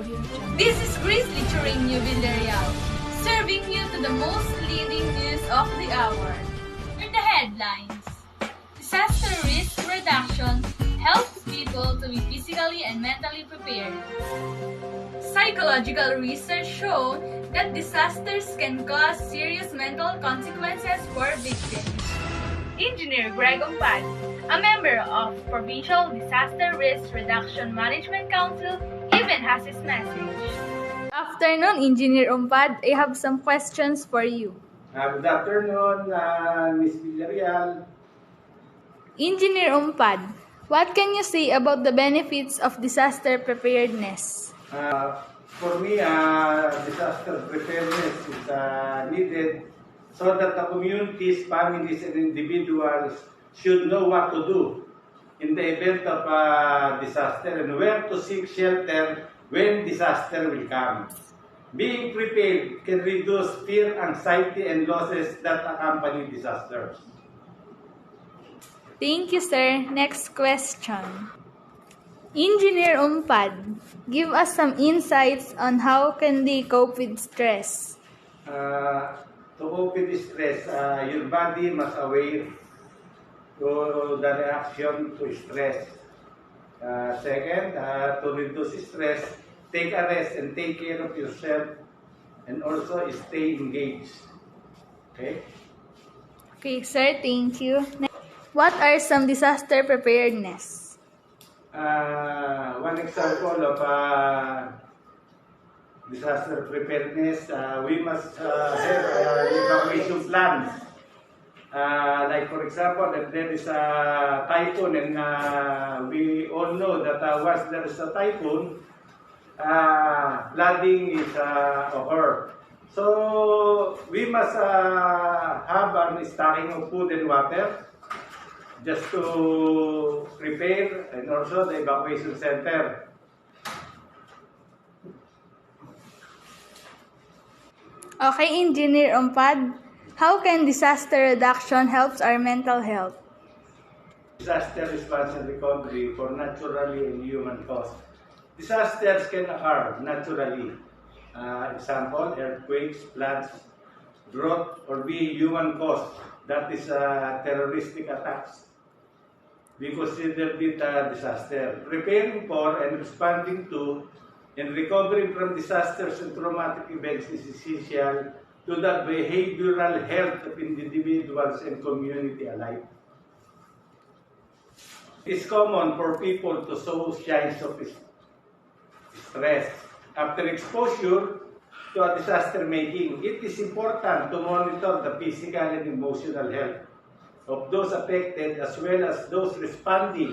This is Greizly Villarreal, serving you to the most leading news of the hour. For the headlines, disaster risk reduction helps people to be physically and mentally prepared. Psychological research showed that disasters can cause serious mental consequences for victims. Engineer Greg Ompad, a member of Provincial Disaster Risk Reduction Management Council, even has his message. Afternoon, Engineer Ompad. I have some questions for you. Good afternoon, Ms. Villarreal. Engineer Ompad, what can you say about the benefits of disaster preparedness? For me, disaster preparedness is needed so that the communities, families, and individuals should know what to do in the event of a disaster and where to seek shelter when disaster will come. Being prepared can reduce fear, anxiety, and losses that accompany disasters. Thank you, sir. Next question. Engineer Ompad, give us some insights on how can they cope with stress. To cope with stress, your body must aware to the reaction to stress. Second, to reduce stress, take a rest and take care of yourself, and also stay engaged. Okay? Okay, sir. Thank you. What are some disaster preparedness? One example of disaster preparedness, we must have evacuation plans. Like for example, if there is a typhoon and we all know that once there is a typhoon, flooding is occur. So we must have an stocking of food and water just to prepare, and also the evacuation center. Okay, Engineer Ompad, how can disaster reduction helps our mental health? Disaster response and recovery for naturally and human cause. Disasters can occur naturally. Example, earthquakes, floods, drought, or be human cause. That is terroristic attacks. We consider it a disaster. Preparing for and responding to and recovering from disasters and traumatic events is essential to the behavioral health of individuals and community alike. It is common for people to show signs of stress. After exposure to a disaster making, it is important to monitor the physical and emotional health of those affected as well as those responding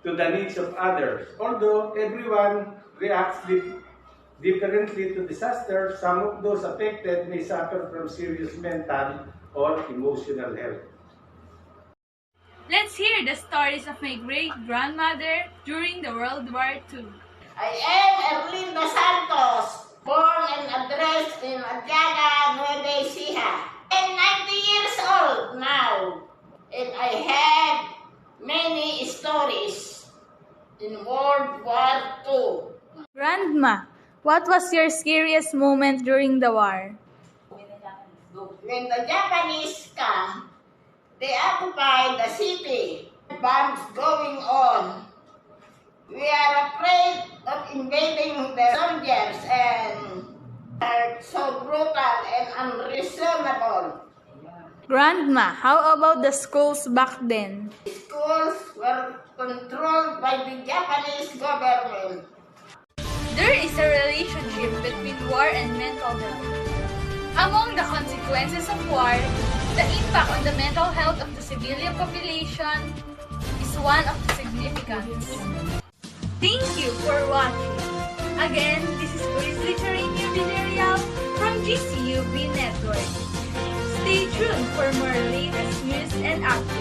to the needs of others. Although everyone reacts differently to disasters, some of those affected may suffer from serious mental or emotional health. Let's hear the stories of my great-grandmother during the World War II. I am Erlinda Santos, born and addressed in Adiaga, Nueva Ecija. I'm 90 years old now, and I have many stories in World War II. Grandma, what was your scariest moment during the war? When the Japanese come, they occupy the city. Bombs going on. We are afraid of invading the soldiers and are so brutal and unreasonable. Grandma, how about the schools back then? Schools were controlled by the Japanese government. There is a relationship between war and mental health. Among the consequences of war, the impact on the mental health of the civilian population is one of the significance. Thank you for watching. Again, this is Greizly Villarreal from GCUB Network. Stay tuned for more latest news and updates.